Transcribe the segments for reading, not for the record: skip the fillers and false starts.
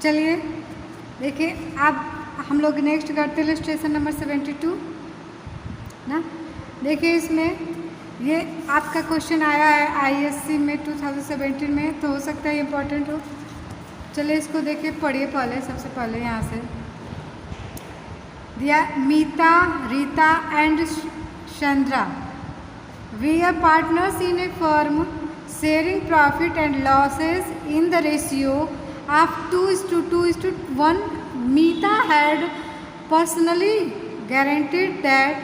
चलिए देखिए, अब हम लोग नेक्स्ट करते हैं इलस्ट्रेशन नंबर 72 ना। देखिए इसमें ये आपका क्वेश्चन आया है आईएससी में 2017 में, तो हो सकता है इम्पोर्टेंट हो। चलिए इसको देखिए, पढ़िए पहले, सबसे पहले यहाँ से दिया Meeta, Rita and Chandra we are partners in a firm sharing profit and losses in the ratio of 2:2:1. Meeta had personally guaranteed that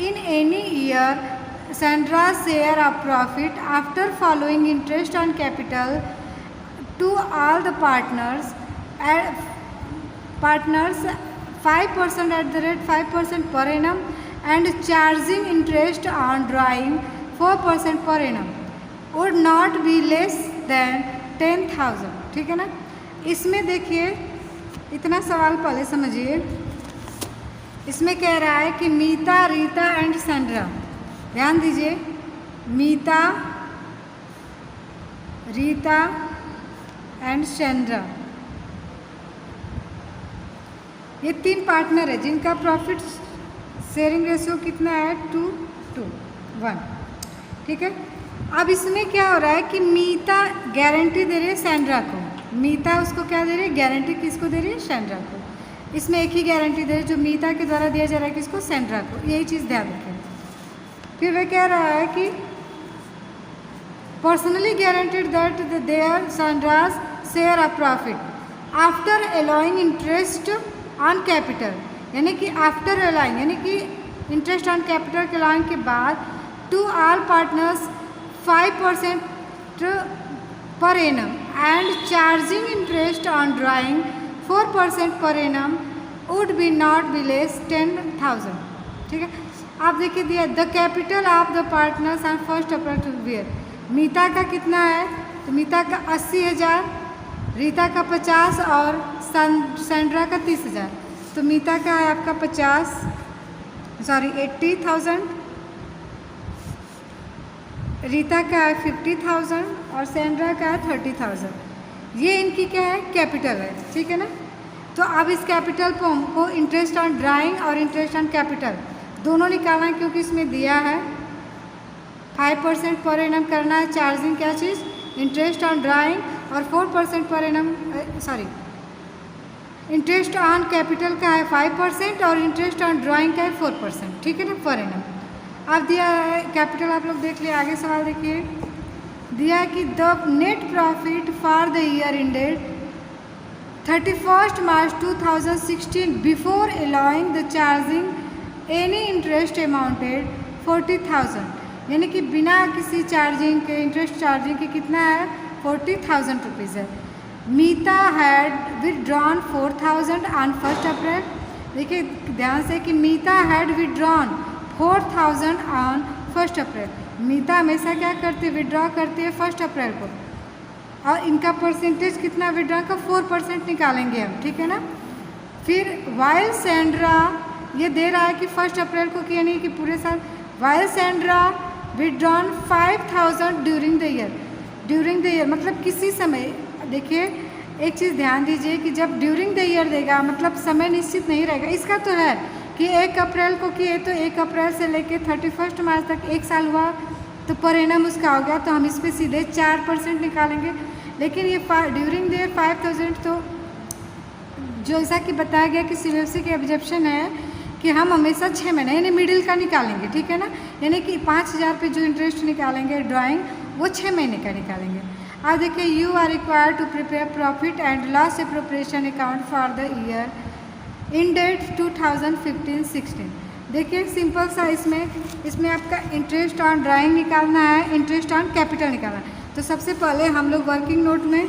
in any year Sandra's share of profit after following interest on capital to all the partners 5% at the rate 5% per annum and charging interest on drawing 4% per annum would not be less than 10,000. ठीक है ना। इसमें देखिए, इतना सवाल पहले समझिए। इसमें कह रहा है कि मीता, रीता एंड चंद्रा, ध्यान दीजिए, मीता, रीता एंड चंद्रा, ये 3 पार्टनर है जिनका प्रॉफिट शेयरिंग रेशियो कितना है 2:1। ठीक है। अब इसमें क्या हो रहा है कि मीता गारंटी दे रही है चंद्रा को, मीता उसको क्या दे रही है, गारंटी किसको दे रही है, चंद्रा को। इसमें एक ही गारंटी दे रही है जो मीता के द्वारा दिया जा रहा है, किसको, चंद्रा को। यही चीज़ ध्यान रखें। फिर वह कह रहा है कि personally guaranteed that their Chandra's share of profit after allowing interest on capital, यानी कि आफ्टर अलाउइंग, यानी कि इंटरेस्ट ऑन कैपिटल के अलाउइंग के बाद to all partners 5% per annum and charging interest on drawing 4% per annum would be not be less 10,000. ठीक है। आप देखिए दिया the capital of the partners on 1 April to were. Meeta का कितना है, तो मीता का 80,000, रीता का 50 और चंद्रा का 30,000। तो मीता का है आपका 80,000, रीता का है 50,000 और चंद्रा का है 30,000। ये इनकी क्या है, कैपिटल है। ठीक है ना। तो अब इस कैपिटल को हमको इंटरेस्ट ऑन ड्राइंग और इंटरेस्ट ऑन कैपिटल दोनों निकालना है, क्योंकि इसमें दिया है 5% पर एनम करना है। चार्जिंग क्या चीज़, इंटरेस्ट ऑन ड्राइंग, और 4% per annum, interest on capital का है 5% और इंटरेस्ट ऑन ड्राइंग का है 4%। ठीक है ना, पर एनम। अब दिया है कैपिटल, आप लोग देख लिए। आगे सवाल देखिए, दिया है कि the net profit for the year ended 31 March 2016 before allowing the charging any interest amounted 40,000, यानी कि बिना किसी चार्जिंग के, इंटरेस्ट चार्जिंग के कितना है, 40,000 रुपीज़ है। मीता हैड विदड्रॉन 4,000 ऑन 1 अप्रैल। देखिए ध्यान से कि मीता हैड विदड्रॉन 4,000 ऑन 1 अप्रैल। मीता हमेशा क्या करती है, विड्रॉ करती है 1 अप्रैल को, और इनका परसेंटेज कितना विड्रॉ का, 4% निकालेंगे हम। ठीक है ना। फिर वाइल चंद्रा, ये दे रहा है कि 1 अप्रैल को, कि यानी कि पूरे साल। While Chandra withdrawn 5,000 during the year. During the year मतलब किसी समय। देखिए एक चीज़ ध्यान दीजिए कि जब ड्यूरिंग द ईयर देगा मतलब समय निश्चित नहीं रहेगा। इसका तो है कि 1 अप्रैल को किए तो 1 अप्रैल से लेके 31 मार्च तक 1 साल हुआ, तो पर एनम उसका हो गया, तो हम इस पर सीधे 4% निकालेंगे। लेकिन ये ड्यूरिंग द ईयर 5,000, तो जैसा कि बताया गया कि सीबीएसई की ऑब्जेक्शन है कि हम हमेशा 6 महीने यानी मिडिल का निकालेंगे। ठीक है ना। यानी कि 5,000 पे जो इंटरेस्ट निकालेंगे ड्राइंग, वो 6 महीने का निकालेंगे। अब देखिए, you are required to prepare profit and loss appropriation account for the year ended 2015-16। देखिए सिंपल सा, इसमें आपका इंटरेस्ट ऑन ड्राइंग निकालना है, इंटरेस्ट ऑन कैपिटल निकालना है। तो सबसे पहले हम लोग वर्किंग नोट में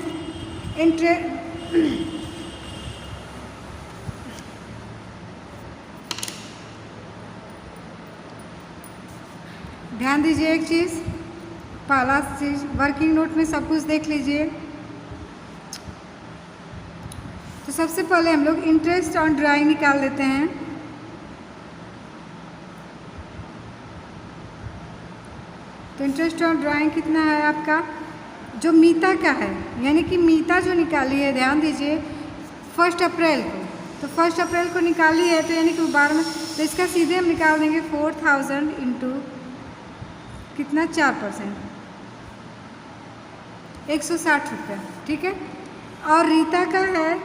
ध्यान दीजिए एक चीज़, पहला चीज़ वर्किंग नोट में सब कुछ देख लीजिए। तो सबसे पहले हम लोग इंटरेस्ट ऑन ड्राइंग निकाल लेते हैं। तो इंटरेस्ट ऑन ड्राइंग कितना है आपका, जो मीता का है, यानी कि मीता जो निकाली है, ध्यान दीजिए 1 अप्रैल को, तो 1 अप्रैल को निकाली है, तो यानी कि 12 में, तो इसका सीधे हम निकाल देंगे 4000 इंटू कितना 4%, 160 रुपये, ठीक है। और रीता का है,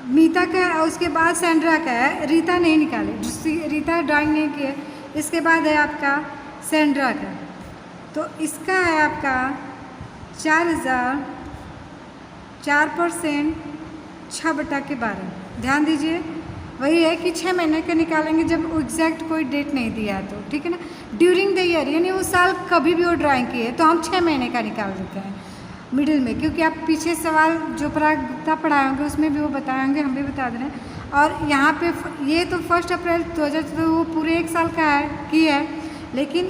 मीता का, और उसके बाद सैंड्रा का है। रीता नहीं निकाले, रीता ड्राइंग नहीं की है। इसके बाद है आपका सैंड्रा का, तो इसका है आपका 4000, 4%, 6/12। ध्यान दीजिए, वही है कि 6 महीने का निकालेंगे जब एग्जैक्ट कोई डेट नहीं दिया है, तो ठीक है ना। ड्यूरिंग द ईयर यानी उस साल कभी भी वो ड्राइंग की है तो हम 6 महीने का निकाल देते हैं मिडिल में, क्योंकि आप पीछे सवाल जो गुप्ता पढ़ाए होंगे उसमें भी वो बताए होंगे, हम भी बता दे रहे हैं। और यहाँ पे ये तो 1 अप्रैल 2014 वो पूरे 1 साल का है की है, लेकिन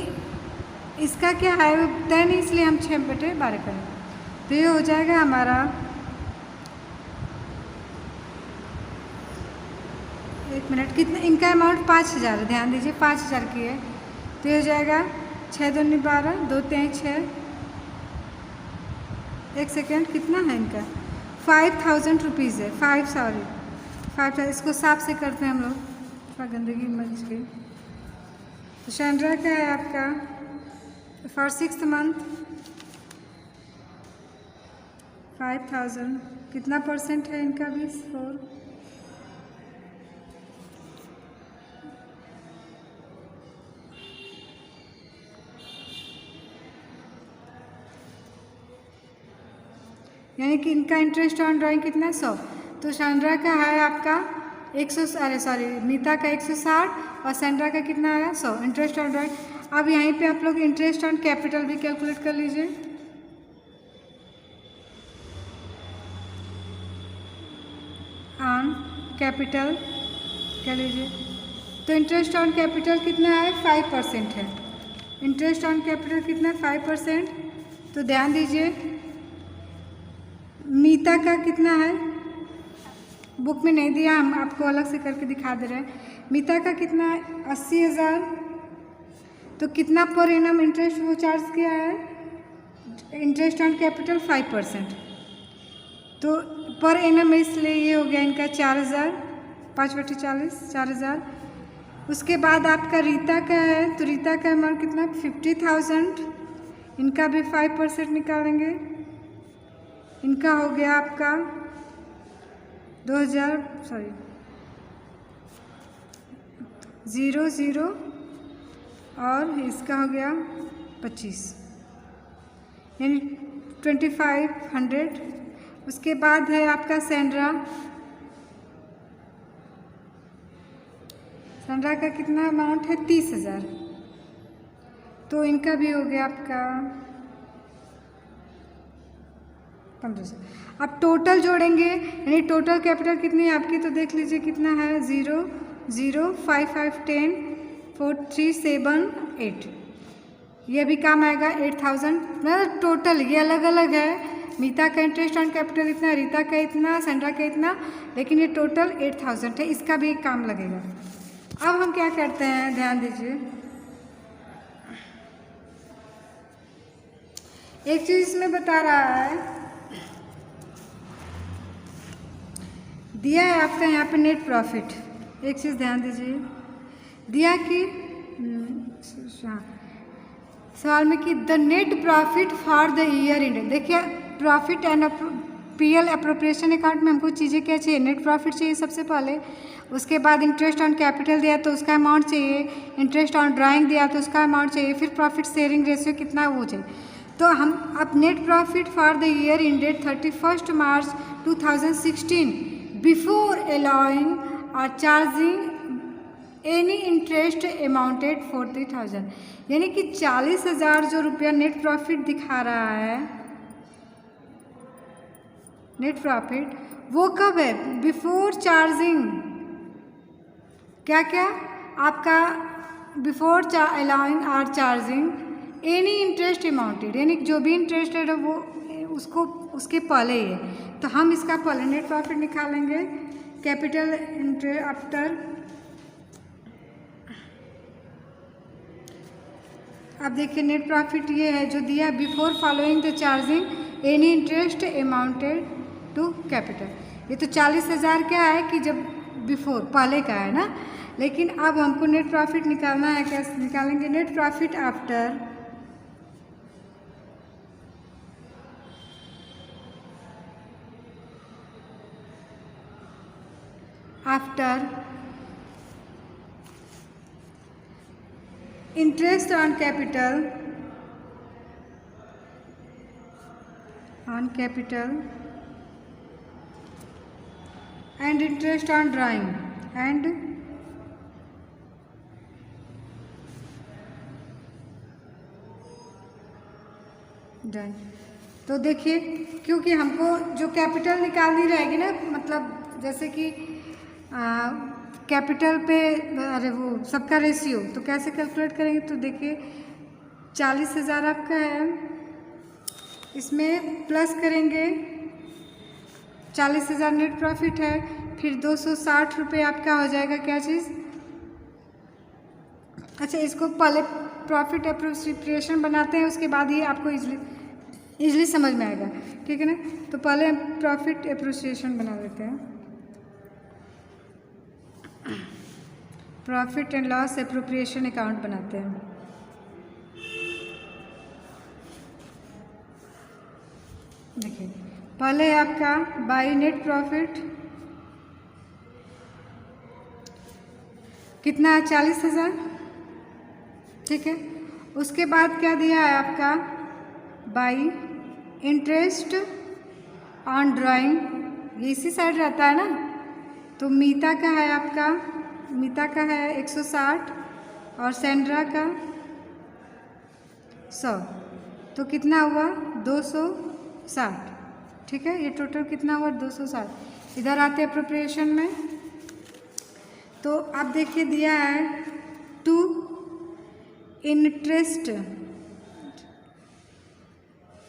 इसका क्या है तय नहीं, इसलिए हम 6/12 करें। तो ये हो जाएगा हमारा, एक मिनट, कितना इनका अमाउंट 5000 है, ध्यान दीजिए 5000 की है, तो ये हो जाएगा 6 दूनी 12, 2 3 6, एक सेकेंड, कितना है इनका 5000 रुपीज़ है, 5,000, इसको साफ से करते हैं हम लोग, थोड़ा गंदगी मच गई। तो सैंड्रा का है आपका फॉर 6th मंथ 5000, कितना % है इनका भी 4, यानी कि इनका इंटरेस्ट ऑन ड्राइंग कितना है 100। तो सैंड्रा का है आपका 100, अरे सॉरी, मीता का 160 और सैंड्रा का कितना आया 100 इंटरेस्ट ऑन ड्राइंग। अब यहीं पे आप लोग इंटरेस्ट ऑन कैपिटल भी कैलकुलेट कर लीजिए। ऑन कैपिटल कर लीजिए, तो इंटरेस्ट ऑन कैपिटल कितना है 5% है। इंटरेस्ट ऑन कैपिटल कितना है 5%। तो ध्यान दीजिए मीता का कितना है, बुक में नहीं दिया, हम आपको अलग से करके दिखा दे रहे हैं। मीता का कितना है 80,000, तो कितना पर एनम इंटरेस्ट वो चार्ज किया है, इंटरेस्ट ऑन कैपिटल 5%, तो पर एनम में इसलिए ये हो गया इनका 4000, 5/40, 4000। उसके बाद आपका रीता का है, तो रीता का अमाउंट कितना 50,000, इनका भी 5% निकालेंगे, इनका हो गया आपका 0 और इसका हो गया 25, यानी 2500। उसके बाद है आपका सैंड्रा का कितना अमाउंट है 30,000, तो इनका भी हो गया आपका 1500। अब टोटल जोड़ेंगे, यानी टोटल कैपिटल कितनी है आपकी, तो देख लीजिए कितना है 0 0 5 5 10 4 3 7 8, ये भी काम आएगा 8000। मतलब टोटल ये अलग अलग है, मीता का इंटरेस्ट ऑन कैपिटल इतना, रीता का इतना, सैंड्रा का इतना, लेकिन ये टोटल 8000 है, इसका भी एक काम लगेगा। अब हम क्या करते हैं, ध्यान दीजिए, एक चीज़ इसमें बता रहा है, दिया है आपका यहाँ पे नेट प्रॉफिट। एक चीज़ ध्यान दीजिए, दिया कि सवाल में कि the net profit for the year ended. देखिए profit and PL appropriation account में हमको चीज़ें क्या चाहिए, नेट प्रॉफिट चाहिए सबसे पहले, उसके बाद इंटरेस्ट ऑन कैपिटल दिया तो उसका अमाउंट चाहिए, इंटरेस्ट ऑन ड्राइंग दिया तो उसका अमाउंट चाहिए, फिर प्रॉफिट शेयरिंग रेशियो कितना वो चाहिए। तो हम अब net profit for the year ended 31 March 2016 before allowing और चार्जिंग एनी इंटरेस्ट अमाउंटेड 40,000, यानी कि 40,000 जो रुपया नेट प्रॉफिट दिखा रहा है, नेट प्रॉफिट वो कब है, बिफोर चार्जिंग, क्या क्या आपका बिफोर अलाउइंग और चार्जिंग एनी इंटरेस्ट अमाउंटेड, यानी जो भी इंटरेस्ट है वो उसको उसके पहले ही है। तो हम इसका पहले नेट प्रॉफिट निकालेंगे, कैपिटल इंटरेस्ट आफ्टर, अब देखिए नेट प्रॉफिट ये है जो दिया before following the charging any interest amounted to capital. ये तो 40,000 क्या है कि जब बिफोर पहले का है ना, लेकिन अब हमको नेट प्रॉफिट निकालना है। कैसे निकालेंगे? Net profit after interest on capital and interest on drawing and drawing। तो देखिए, क्योंकि हमको जो कैपिटल निकालनी रहेगी ना, मतलब जैसे कि कैपिटल पे अरे वो सबका रेशियो, तो कैसे कैलकुलेट करेंगे? तो देखिए 40,000 आपका है, इसमें प्लस करेंगे 40,000 नेट प्रॉफिट है, फिर 260 रुपये आपका हो जाएगा क्या चीज़? अच्छा, इसको पहले प्रॉफिट एप्रोप्रिएशन बनाते हैं, उसके बाद ही आपको इजली समझ में आएगा, ठीक है ना। तो पहले प्रॉफिट एप्रोप्रिएशन बना लेते हैं, profit and loss appropriation account बनाते हैं। देखिए, पहले आपका बाई नेट प्रॉफिट कितना है? 40,000, ठीक है। उसके बाद क्या दिया है आपका? बाई इंटरेस्ट ऑन ड्राइंग, ये इसी साइड रहता है ना, तो मीता का है आपका, मीता का है 160 और सेंड्रा का 100, तो कितना हुआ? 260, ठीक है। ये टोटल कितना हुआ? 260। इधर आते हैं एप्रोप्रिएशन में, तो आप देखिए दिया है टू इंटरेस्ट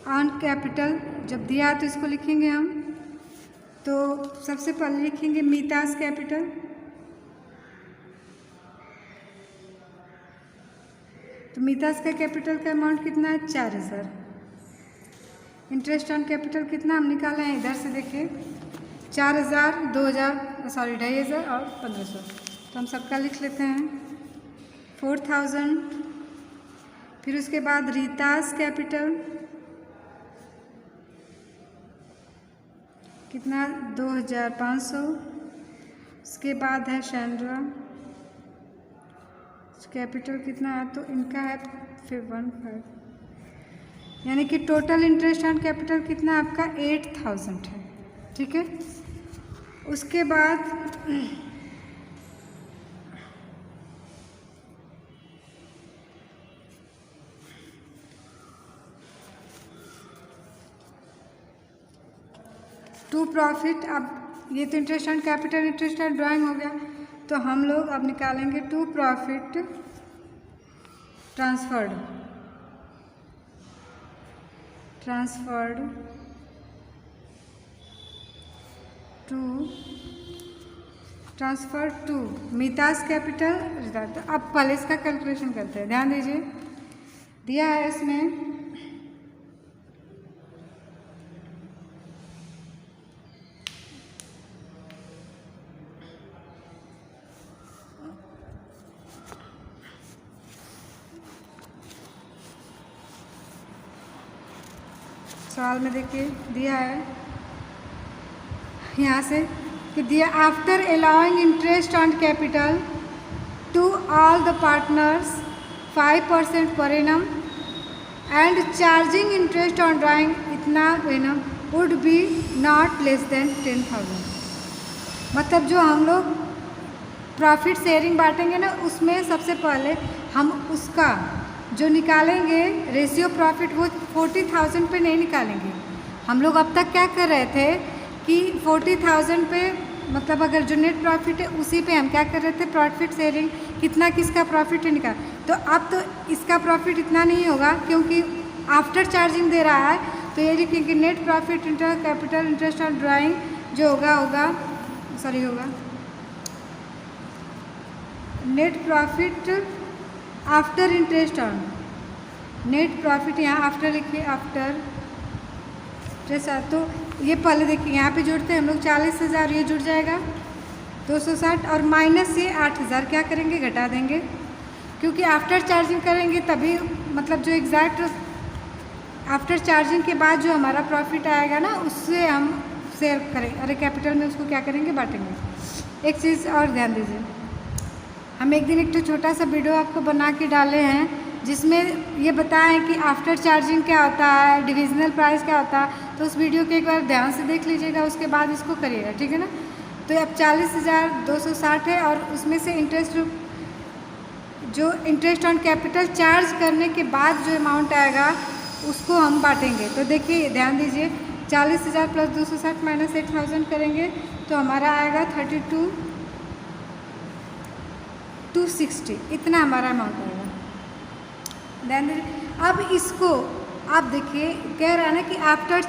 ऑन कैपिटल। जब दिया है तो इसको लिखेंगे हम, तो सबसे पहले लिखेंगे मीतास कैपिटल, तो मीतास का कैपिटल का अमाउंट कितना है? 4,000। इंटरेस्ट ऑन कैपिटल कितना हम निकाले हैं? इधर से देखिए 4,000, 2,000 सॉरी 2,500 और 1,500, तो हम सबका लिख लेते हैं 4,000। फिर उसके बाद रीतास कैपिटल कितना? 2,500। उसके बाद है शेंड्रा कैपिटल कितना है? तो इनका है 15, यानी कि टोटल इंटरेस्ट ऑन कैपिटल कितना आपका? 8,000 है, ठीक है। उसके बाद टू प्रॉफिट, अब ये तो interest on capital, interest on drawing हो गया, तो हम लोग अब निकालेंगे to profit transferred to Meeta's capital. तो अब पहले इसका कैलकुलेशन करते हैं, ध्यान दीजिए। दिया है इसमें सवाल में देखिए दिया है यहाँ से कि दिया after allowing interest on capital to all the partners 5% per annum and charging interest on drawing इतना annum would be not less than 10,000। मतलब जो हम लोग प्रॉफिट शेयरिंग बांटेंगे ना, उसमें सबसे पहले हम उसका जो निकालेंगे रेशियो प्रॉफिट वो 40,000 पे नहीं निकालेंगे। हम लोग अब तक क्या कर रहे थे कि 40,000 पे मतलब अगर जो नेट प्रॉफिट है उसी पे हम क्या कर रहे थे, प्रॉफिट शेयरिंग कितना किसका प्रॉफिट है निकाल। तो अब तो इसका प्रॉफिट इतना नहीं होगा क्योंकि आफ्टर चार्जिंग दे रहा है, तो ये लिखेंगे net profit inter capital interest on drawing जो होगा net profit after interest on, net profit यहाँ आफ्टर लिखिए, आफ्टर इंटरेस्ट। तो ये पहले देखिए यहाँ पे जोड़ते हैं हम लोग 40,000, ये जुड़ जाएगा 260 और माइनस ये 8,000 क्या करेंगे, घटा देंगे, क्योंकि आफ्टर चार्जिंग करेंगे तभी मतलब जो एग्जैक्ट आफ्टर चार्जिंग के बाद जो हमारा प्रॉफिट आएगा ना उससे हम शेयर करें, अरे कैपिटल में उसको क्या करेंगे, बांटेंगे। एक चीज़ और ध्यान दीजिए, हम एक दिन एक तो छोटा सा वीडियो आपको बना के डाले हैं जिसमें ये बताएं कि आफ्टर चार्जिंग क्या होता है, डिविजनल प्राइस क्या होता है, तो उस वीडियो को एक बार ध्यान से देख लीजिएगा, उसके बाद इसको करिएगा, ठीक है ना। तो अब 40,260 है और उसमें से इंटरेस्ट ऑन कैपिटल चार्ज करने के बाद जो अमाउंट आएगा उसको हम बांटेंगे। तो देखिए ध्यान दीजिए, 40,000 प्लस 260 माइनस 8,000 करेंगे तो हमारा आएगा 32,260, इतना हमारा अमाउंट आएगा। ध्यान दीजिए, अब इसको आप देखिए कह रहा है ना कि after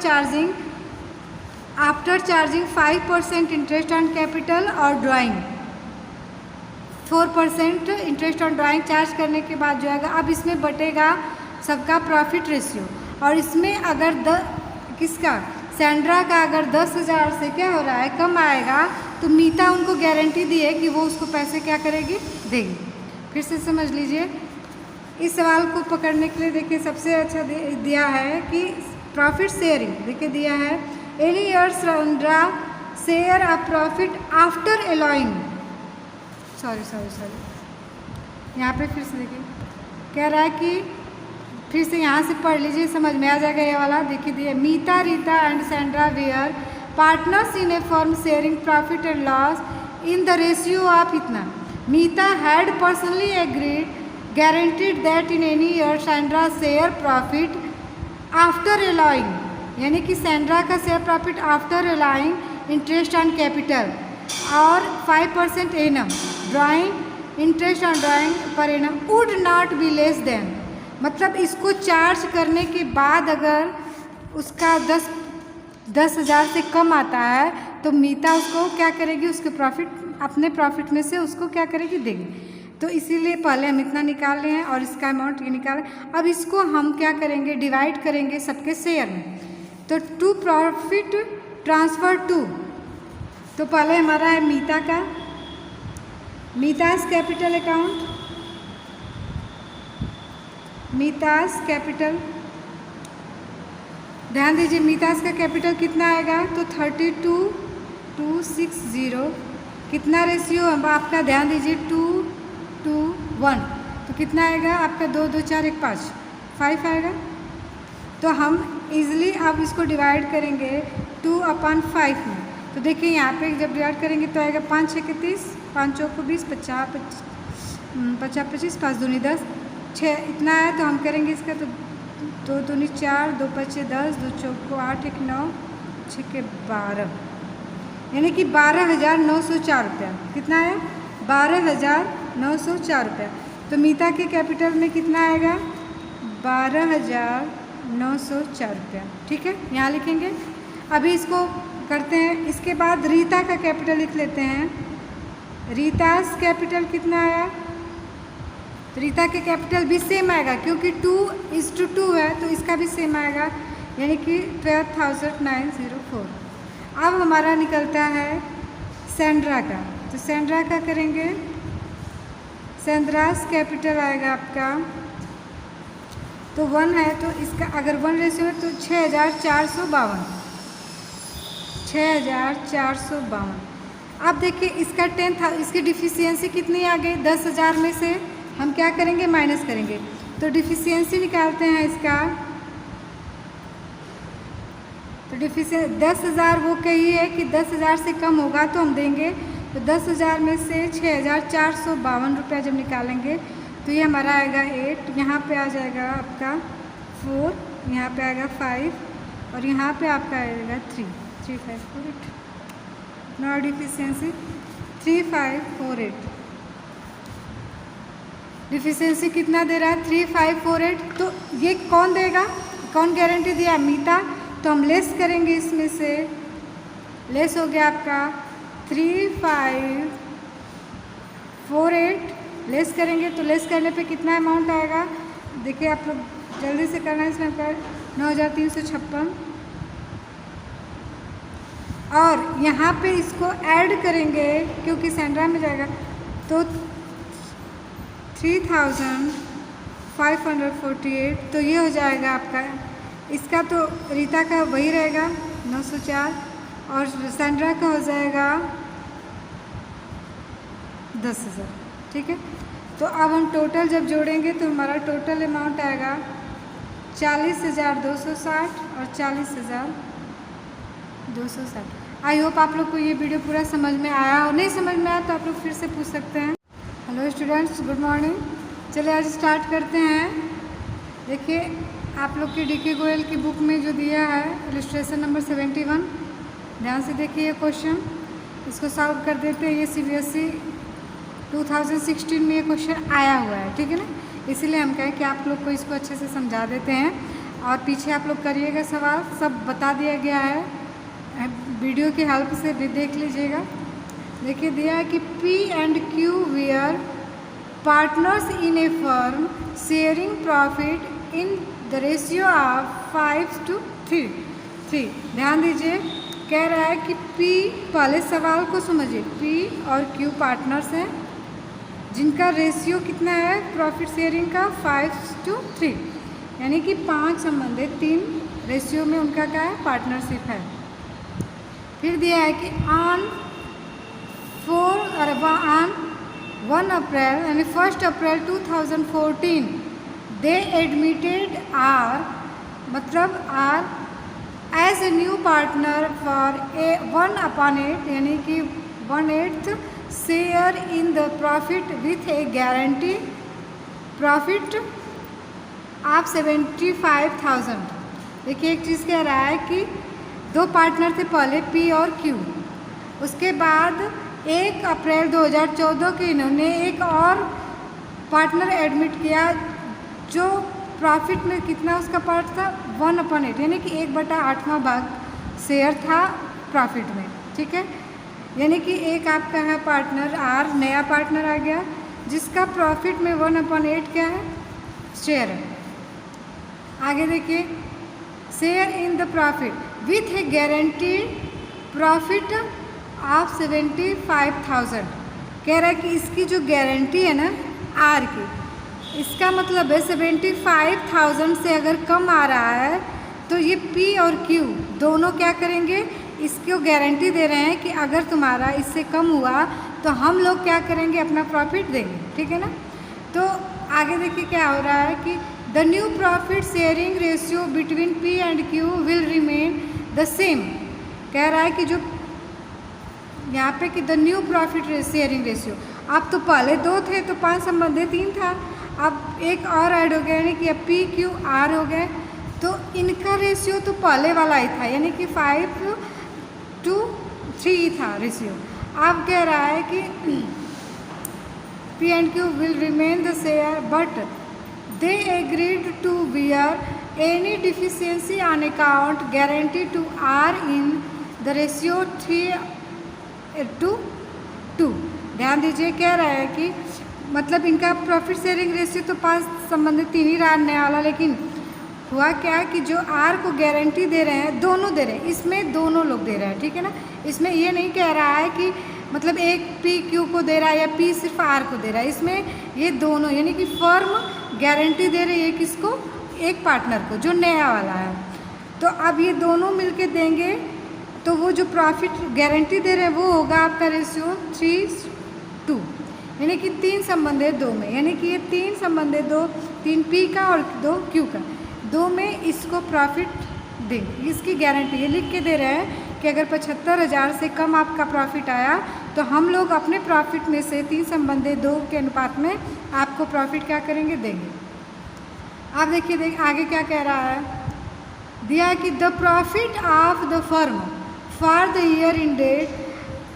charging 5% interest on capital और drawing 4% interest on drawing charge करने के बाद जो आएगा, अब इसमें बटेगा सबका प्रॉफिट रेशियो, और इसमें अगर किसका, सैंड्रा का अगर 10,000 से क्या हो रहा है, कम आएगा, तो मीता उनको गारंटी दी है कि वो उसको पैसे क्या करेगी, देगी। फिर से समझ लीजिए, इस सवाल को पकड़ने के लिए देखिए सबसे अच्छा दिया है कि प्रॉफिट शेयरिंग, देखिए दिया है एनी ईयर सैंड्रा शेयर अ प्रॉफिट आफ्टर एलॉइंग, सॉरी यहाँ पे फिर से देखिए कह रहा है कि फिर से यहाँ से पढ़ लीजिए, समझ में आ जाएगा ये वाला। देखिए दिए Meeta, Rita and Sandra were partners in a firm sharing profit and loss in the ratio of इतना। Meeta had personally agreed guaranteed that in any year Sandra share profit after allowing, यानी कि सैंड्रा का share profit after allowing interest on capital और 5% annum drawing interest on drawing per annum would not be less than, मतलब इसको charge करने के बाद अगर उसका 10,000 से कम आता है तो मीता उसको क्या करेगी, उसके प्रॉफिट अपने प्रॉफिट में से उसको क्या करेगी, देगी। तो इसीलिए पहले हम इतना निकाल रहे हैं और इसका अमाउंट ये निकाल रहे हैं। अब इसको हम क्या करेंगे, डिवाइड करेंगे सबके शेयर में। तो टू प्रॉफिट ट्रांसफर टू, तो पहले हमारा है मीता का, मीतास कैपिटल अकाउंट, मीतास कैपिटल, ध्यान दीजिए मीतास का कैपिटल कितना आएगा, तो 32,260, कितना रेशियो आपका, ध्यान दीजिए 2:1, तो कितना आएगा आपका, 2 2 4 1 5 आएगा। तो हम इजीली अब इसको डिवाइड करेंगे 2/5 में। तो देखिए यहाँ पे जब डिवाइड करेंगे तो आएगा 5 6 30, 5 चौक 20, 50 25, 5 दूनी 10, 6 इतना है। तो हम करेंगे इसका तो 2 दूनी 4, 2 5 10, 2 चौक 8, 1 9, 6 के 12, यानी कि 12,904 रुपया। कितना है, 12,904 रुपया। तो मीता के कैपिटल में कितना आएगा, 12,904 रुपया, ठीक है, यहाँ लिखेंगे। अभी इसको करते हैं, इसके बाद रीता का कैपिटल लिख लेते हैं। रीतास कैपिटल कितना आया, तो रीता के कैपिटल भी सेम आएगा क्योंकि 2:2 है, तो इसका भी सेम आएगा, यानी कि 12,904। अब हमारा निकलता है सैंड्रा का, तो सैंड्रा का करेंगे, सैंड्रास कैपिटल आएगा आपका, तो 1 है, तो इसका अगर 1 रेशियो है तो 6,452, 6,452। अब देखिए इसका 10 था, इसकी डिफिशियंसी कितनी आ गई, 10,000 में से हम क्या करेंगे, माइनस करेंगे। तो डिफिशियंसी निकालते हैं इसका, तो डिफिशियंसी 10,000 वो कही है कि 10,000 से कम होगा तो हम देंगे। तो 10,000 में से 6,452 रुपया जब निकालेंगे तो ये हमारा आएगा 8, यहाँ पे आ जाएगा आपका 4, यहाँ पे आएगा 5 और यहाँ पे आपका आएगा 3, 3548। नो डिफिशियंसी 3548, डिफिशियंसी कितना दे रहा है, 3548। तो ये कौन देगा, कौन गारंटी दिया, मीता। तो हम लेस करेंगे, इसमें से लेस हो गया आपका 3548, लेस करेंगे तो लेस करने पे कितना अमाउंट आएगा, देखिए आप लोग जल्दी से करना है, इसमें आपका 9,356, और यहाँ पे इसको ऐड करेंगे क्योंकि सेंड्रा में जाएगा, तो 3548, तो ये हो जाएगा आपका। इसका तो रीता का वही रहेगा 904 और सेंड्रा का हो जाएगा 10,000। ठीक है, तो अब हम टोटल जब जोड़ेंगे तो हमारा टोटल अमाउंट आएगा 40,260 और 40,260। आई होप आप लोग को ये वीडियो पूरा समझ में आया, और नहीं समझ में आया तो आप लोग फिर से पूछ सकते हैं। Hello students, good morning. चलिए आज स्टार्ट करते हैं। देखिए आप लोग की डीके गोयल की बुक में जो दिया है इलस्ट्रेशन नंबर 71, ध्यान से देखिए ये क्वेश्चन, इसको सॉल्व कर देते हैं। ये CBSE 2016 में ये क्वेश्चन आया हुआ है, ठीक है ना, इसीलिए हम कहें कि आप लोग को इसको अच्छे से समझा देते हैं। और पीछे आप लोग करिएगा सवाल, सब बता दिया गया है, वीडियो की हेल्प से भी देख लीजिएगा। देखिए दिया है कि P and Q were partners in a firm sharing profit in the ratio of 5:3। ध्यान दीजिए, कह रहा है कि P, पहले सवाल को समझिए, P और Q पार्टनर्स हैं जिनका रेशियो कितना है प्रॉफिट शेयरिंग का 5:3, यानी कि 5 संबंधित 3 रेशियो में उनका क्या है, पार्टनरशिप है। फिर दिया है कि ऑन 1 अप्रैल यानी 1 अप्रैल 2014 दे एडमिटेड आर, मतलब R as a new partner for a 1/8 यानी कि 1/8 share in the profit with a guarantee profit आप 75,000। देखिए एक चीज़ कह रहा है कि 2 पार्टनर थे पहले, P और Q, उसके बाद 1 अप्रैल 2014 को इन्होंने एक और पार्टनर एडमिट किया जो प्रॉफिट में कितना उसका पार्ट था 1/8 यानी कि 1/8वां भाग शेयर था प्रॉफिट में। ठीक है, यानी कि एक आपका है पार्टनर R, नया पार्टनर आ गया जिसका प्रॉफिट में 1/8 क्या है, शेयर है। आगे देखिए, share in the profit with A guaranteed profit of 75,000। कह रहा है कि इसकी जो गारंटी है ना R की, इसका मतलब है 75,000 से अगर कम आ रहा है तो ये P और Q दोनों क्या करेंगे, इसको गारंटी दे रहे हैं कि अगर तुम्हारा इससे कम हुआ तो हम लोग क्या करेंगे, अपना प्रॉफिट देंगे। ठीक है ना, तो आगे देखिए क्या हो रहा है कि the new profit sharing ratio between P and Q will remain the same. कह रहा है कि जो यहाँ पे कि the new profit sharing ratio, अब तो पहले 2 थे तो 5 संबंधित 3 था, अब एक और ऐड हो गया यानी कि अब P Q R हो गए, तो इनका रेशियो तो पहले वाला ही था यानी कि 5:3 था रेशियो। अब कह रहा है कि P and Q will remain the same but they agreed to bear any deficiency on account guaranteed to R in the ratio 3:2। ध्यान दीजिए, कह रहा है कि मतलब इनका प्रॉफिट शेयरिंग रेशियो तो 5 संबंधित 3 ही रहा नया वाला, लेकिन हुआ क्या कि जो R को गारंटी दे रहे हैं, दोनों दे रहे हैं, इसमें दोनों लोग दे रहे हैं। ठीक है ना, इसमें ये नहीं कह रहा है कि मतलब एक P Q को दे रहा है या P सिर्फ R को दे रहा है, इसमें ये दोनों यानी कि फर्म गारंटी दे रही है किसको, एक पार्टनर को जो नया वाला है। तो अब ये दोनों मिलके देंगे तो वो जो प्रॉफिट गारंटी दे रहे हैं वो होगा आपका रेशियो 3:2 यानी कि 3 संबंधित 2 में, यानी कि ये 3 संबंधित 2, 3 P का और 2 Q का, 2 में इसको प्रॉफिट देंगे। इसकी गारंटी ये लिख के दे रहे हैं कि अगर 75,000 से कम आपका प्रॉफिट आया तो हम लोग अपने प्रॉफिट में से 3 संबंधित 2 के अनुपात में आपको प्रॉफिट क्या करेंगे, देंगे। आप देखिए आगे क्या कह रहा है, दिया कि the profit of the firm for the year ended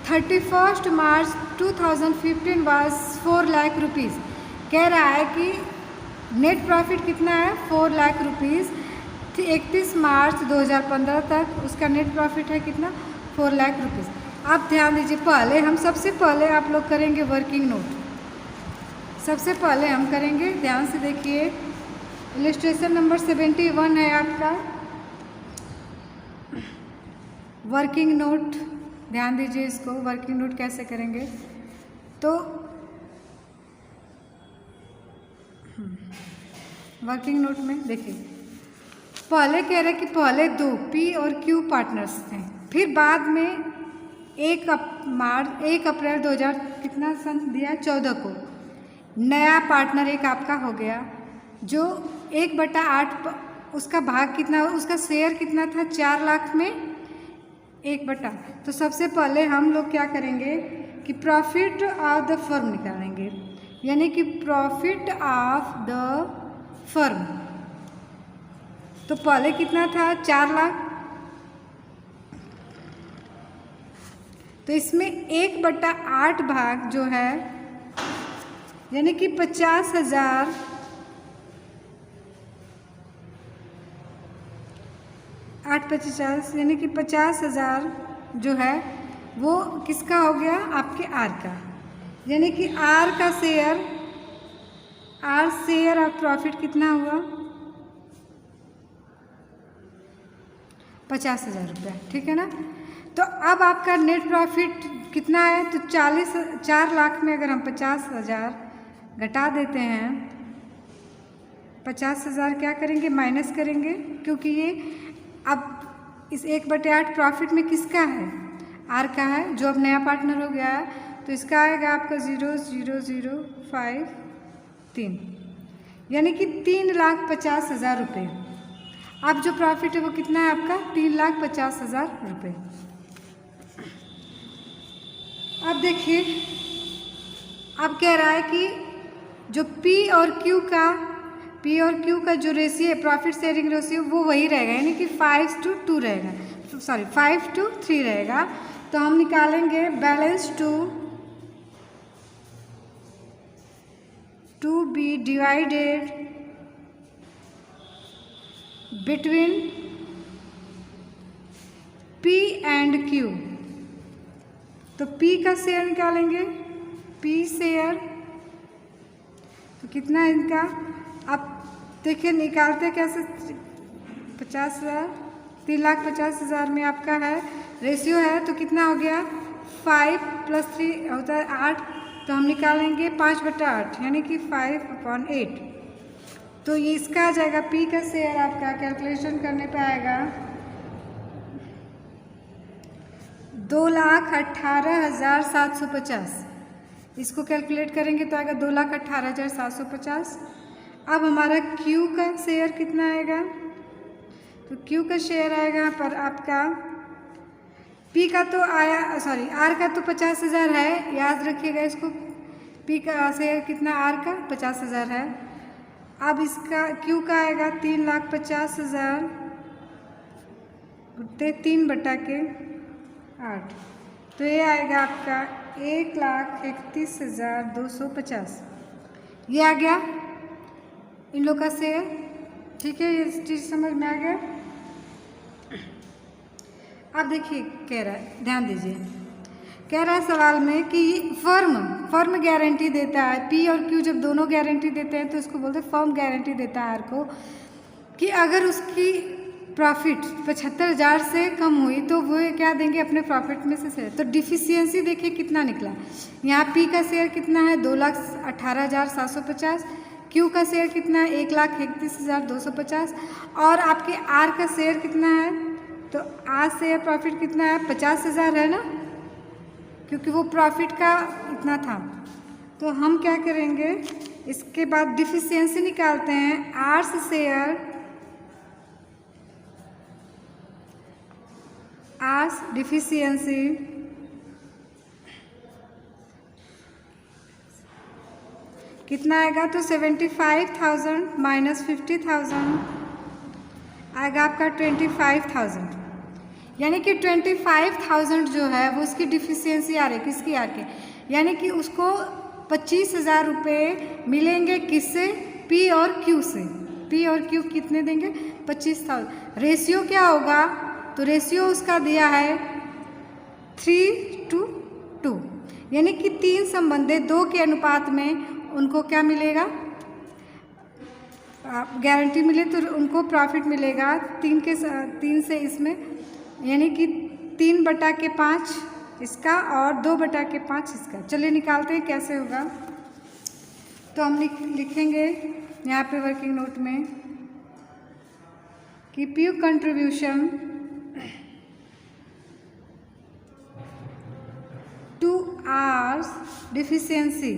31 March 2015 was 4 lakh rupees. कह रहा है कि नेट प्रॉफिट कितना है, 4 लाख रुपीज़। 31 मार्च 2015 तक उसका नेट प्रॉफिट है कितना, 4 लाख रुपीज़। आप ध्यान दीजिए, पहले हम सबसे पहले आप लोग करेंगे वर्किंग नोट, सबसे पहले हम करेंगे, ध्यान से देखिए, इलस्ट्रेशन नंबर 71 है आपका वर्किंग नोट, ध्यान दीजिए इसको, वर्किंग नोट कैसे करेंगे। तो वर्किंग नोट में देखिए, पहले कह रहे कि पहले 2 पी और क्यू पार्टनर्स थे, फिर बाद में 1 अप्रैल 2000 कितना सन दिया 14 को नया पार्टनर एक आपका हो गया, जो 1/8 उसका भाग कितना, उसका शेयर कितना था 4 लाख में 1/8। तो सबसे पहले हम लोग क्या करेंगे कि प्रॉफिट ऑफ द फर्म निकालेंगे, यानी कि प्रॉफिट ऑफ द फर्म। तो पहले कितना था 4 लाख, तो इसमें 1/8 भाग जो है यानी कि 50,000 8×50 यानी कि 50,000 जो है वो किसका हो गया, आपके आर का, यानी कि आर का शेयर, आर शेयर ऑफ प्रॉफिट कितना हुआ 50,000 रुपया, ठीक है ना। तो अब आपका नेट प्रॉफिट कितना है, तो 4 लाख में अगर हम 50,000 घटा देते हैं, 50,000 क्या करेंगे माइनस करेंगे, क्योंकि ये अब इस 1/8 प्रॉफिट में किसका है, आर का है, जो अब नया पार्टनर हो गया है। तो इसका आएगा आपका 0,005,3 यानी कि 3,50,000 रुपये। अब जो प्रॉफिट है वो कितना है आपका 3,50,000 रुपये। अब देखिए, अब कह रहा है कि जो पी और क्यू का जो रेशियो है, प्रॉफिट शेयरिंग रेशियो, वो वही रहेगा, यानी कि 5:2 रहेगा, 5:3 रहेगा। तो हम निकालेंगे balance to be divided between P and Q. तो पी का शेयर निकालेंगे, पी शेयर तो कितना है इनका, अब देखिए निकालते कैसे, 50,000, 3,50,000 में आपका है रेशियो है, तो कितना हो गया 5 + 3 होता है 8, तो हम निकालेंगे 5/8 यानी कि 5/8। तो ये इसका आ जाएगा, पी का शेयर आपका कैलकुलेशन करने पे आएगा 2,18,750। इसको कैलकुलेट करेंगे तो आएगा 2,18,750। अब हमारा क्यू का शेयर कितना आएगा, तो क्यू का शेयर आएगा यहाँ पर आपका, पी का तो आया, सॉरी आर का तो 50,000 है, याद रखिएगा इसको, पी का शेयर कितना आर का 50,000 है। अब इसका क्यू का आएगा 3,50,000 3/8, तो ये आएगा आपका 1,31,250। ये आ गया इन लोग का शेयर, ठीक है, ये चीज़ समझ में आ गया। अब देखिए कह रहा है, ध्यान दीजिए, कह रहा है सवाल में कि फर्म गारंटी देता है, पी और क्यू जब दोनों गारंटी देते हैं तो इसको बोलते हैं फर्म गारंटी देता है आर को, कि अगर उसकी प्रॉफिट 75,000 से कम हुई तो वो क्या देंगे अपने प्रॉफिट में से। तो डिफिशियंसी देखिए कितना निकला, यहाँ पी का शेयर कितना है 2,18,750, क्यू का शेयर कितना है 1,31,250, और आपके आर का शेयर कितना है, तो आर शेयर प्रॉफिट कितना है 50,000 है ना, क्योंकि वो प्रॉफिट का इतना था। तो हम क्या करेंगे, इसके बाद डिफिशियंसी निकालते हैं, आर्स शेयर, आर्स डिफिशियंसी कितना आएगा, तो 75,000 माइनस 50,000 आएगा आपका 25,000, यानी कि 25,000 जो है वो उसकी डिफिशियंसी आ रही है, किसकी आ रही है, यानी कि उसको 25,000 रुपये मिलेंगे किससे, पी और क्यू से। पी और क्यू कितने देंगे 25,000। रेशियो क्या होगा, तो रेशियो उसका दिया है 3:2, यानी कि 3 संबंधी 2 के अनुपात में उनको क्या मिलेगा, गारंटी मिले तो उनको प्रॉफिट मिलेगा 3 से इसमें, यानी कि 3/5 इसका और 2/5 इसका। चलिए निकालते हैं कैसे होगा। तो हम लिखेंगे यहाँ पे वर्किंग नोट में कि P contribution to R's deficiency,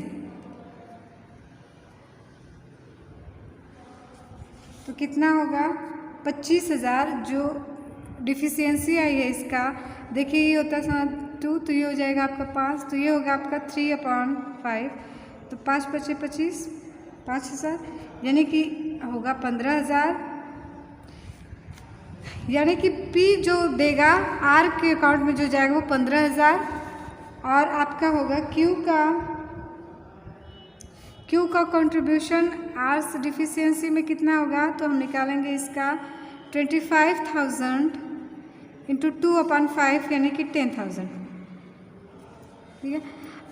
तो कितना होगा 25,000 जो डिफिशियंसी आई है इसका। देखिए ये होता है 2, तो ये हो जाएगा आपका 5, तो ये होगा आपका 3/5, तो 5 × 5 = 25, 5,000 यानी कि होगा 15,000। यानी कि P जो देगा R के अकाउंट में जो जाएगा वो 15,000, और आपका होगा Q का कंट्रीब्यूशन आर्स डिफिशियंसी में कितना होगा, तो हम निकालेंगे इसका 25,000 × 2/5 यानी कि 10,000। ठीक है,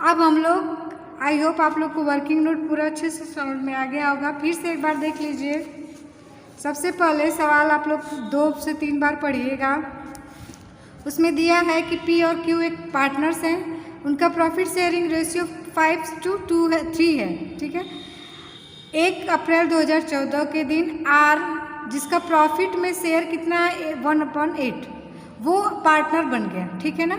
अब हम लोग, आई होप आप लोग को वर्किंग नोट पूरा अच्छे से समझ में आ गया होगा। फिर से एक बार देख लीजिए। सबसे पहले सवाल आप लोग 2 से 3 बार पढ़िएगा। उसमें दिया है कि P और Q एक पार्टनर्स हैं, उनका प्रॉफिट शेयरिंग रेशियो 5:3 है। ठीक है, 1 अप्रैल 2014 के दिन R जिसका प्रॉफिट में शेयर कितना है 1/8, वो पार्टनर बन गया। ठीक है ना।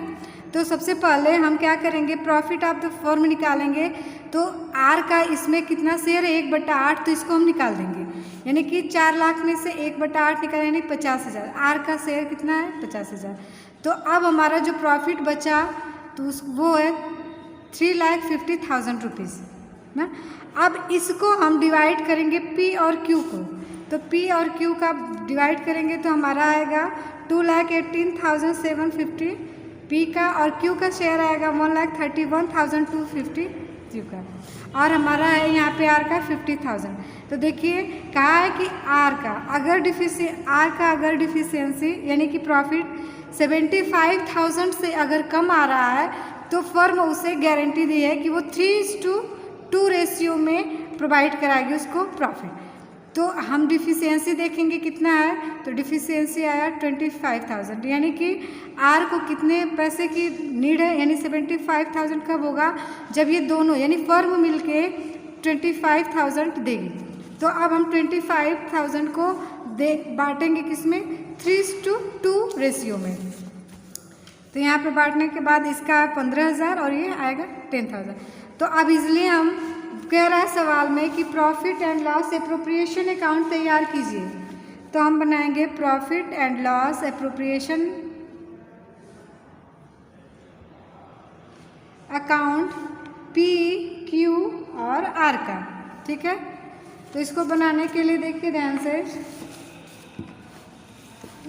तो सबसे पहले हम क्या करेंगे, प्रॉफिट ऑफ द फर्म निकालेंगे। तो R का इसमें कितना शेयर है 1/8, तो इसको हम निकाल देंगे, यानी कि 4 लाख में से 1/8 निकालें यानी 50,000। R का शेयर कितना है 50,000। तो अब हमारा जो प्रॉफिट बचा तो वो है 3,50,000 रुपीज़ ना। अब इसको हम डिवाइड करेंगे P और Q को, तो P और Q का डिवाइड करेंगे तो हमारा आएगा 2,18,750 P का, और Q का शेयर आएगा 1,31,250 Q का, और हमारा है यहाँ पे R का 50,000। तो देखिए कहा है कि R का अगर डिफिशियंसी यानी कि प्रॉफिट 75,000 से अगर कम आ रहा है तो फर्म उसे गारंटी दी है कि वो 3:2 रेशियो में प्रोवाइड कराएगी उसको प्रॉफिट। तो हम डिफिशियंसी देखेंगे कितना है, तो डिफिशियंसी आया 25,000, यानी कि R को कितने पैसे की नीड है, यानी 75,000 कब होगा जब ये दोनों यानी फर्म मिलके 25,000 देगी। तो अब हम 25,000 को बांटेंगे किसमें 3:2 रेशियो में। तो यहाँ पे बांटने के बाद इसका 15,000 और ये आएगा 10,000। तो अब इसलिए हम कह रहा है सवाल में कि profit and loss appropriation account तैयार कीजिए। तो हम बनाएंगे profit and loss appropriation account P, Q और R का। ठीक है, तो इसको बनाने के लिए देखिए ध्यान से।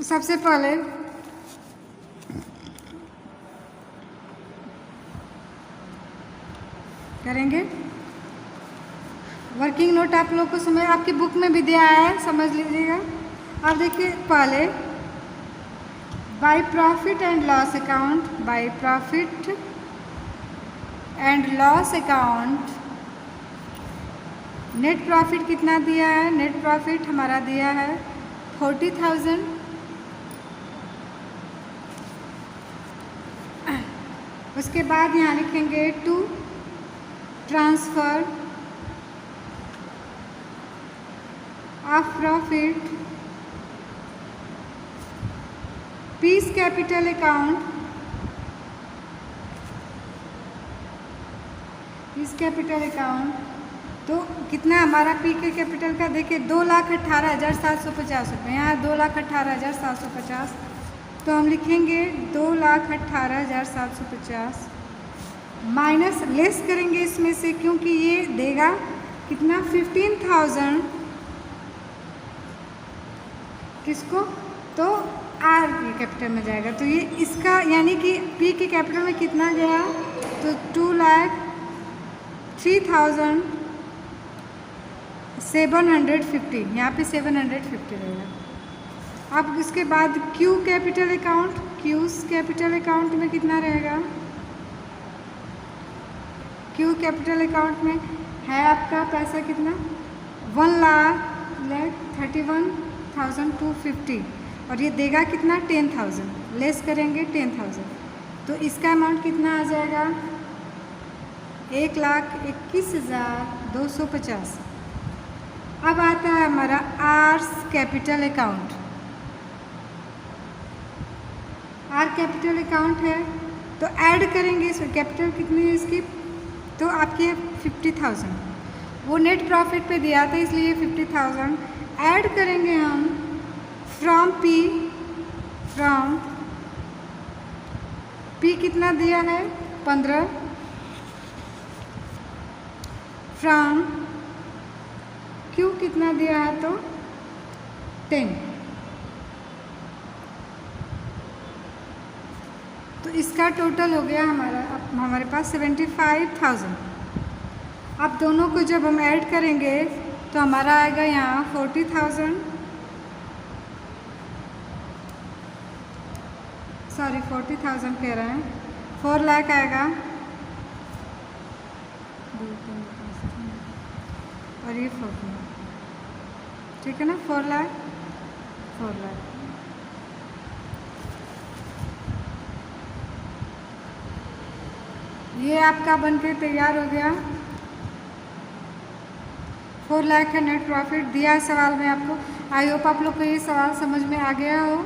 सबसे पहले करेंगे वर्किंग नोट, आप लोग को समझ आपकी बुक में भी दिया है, समझ लीजिएगा। अब देखिए पहले by profit and loss account, by profit and loss account net profit कितना दिया है, नेट प्रॉफिट हमारा दिया है 40,000। उसके बाद यहाँ लिखेंगे to transfer of profit P's capital account, P's capital account. तो कितना हमारा पी के कैपिटल का देखिए 2,18,750 रुपये, यहाँ 2,18,750। तो हम लिखेंगे 2,18,750 माइनस लेस करेंगे इसमें से, क्योंकि ये देगा कितना 15,000 किसको, तो आर के कैपिटल में जाएगा। तो ये इसका यानी कि पी के कैपिटल में कितना गया, तो 2,03,750, यहाँ पे 750 रहेगा। अब इसके बाद Q capital account, cues capital account में कितना रहेगा, क्यू कैपिटल अकाउंट में है आपका पैसा कितना 1,31,250, और ये देगा कितना 10,000। लेस करेंगे 10,000, तो इसका अमाउंट कितना आ जाएगा 1,21,250। अब आता है हमारा R's capital account. R capital account है तो ऐड करेंगे इसमें, कैपिटल कितनी है इसकी, तो आपकी है 50,000। वो नेट प्रॉफिट पे दिया था इसलिए 50,000 ऐड करेंगे हम फ्रॉम पी कितना दिया है 15, फ्रॉम क्यू कितना दिया है तो 10। तो इसका टोटल हो गया हमारे पास 75,000। अब दोनों को जब हम ऐड करेंगे तो हमारा आएगा यहाँ 40,000, सॉरी 40,000 कह रहे हैं, 4 लाख आएगा और ये 4 लाख, ठीक है ना, 4 लाख। ये आपका बनके तैयार हो गया। 4 लाख का नेट प्रॉफिट दिया है सवाल में आपको। आई होप आप लोग को ये सवाल समझ में आ गया हो।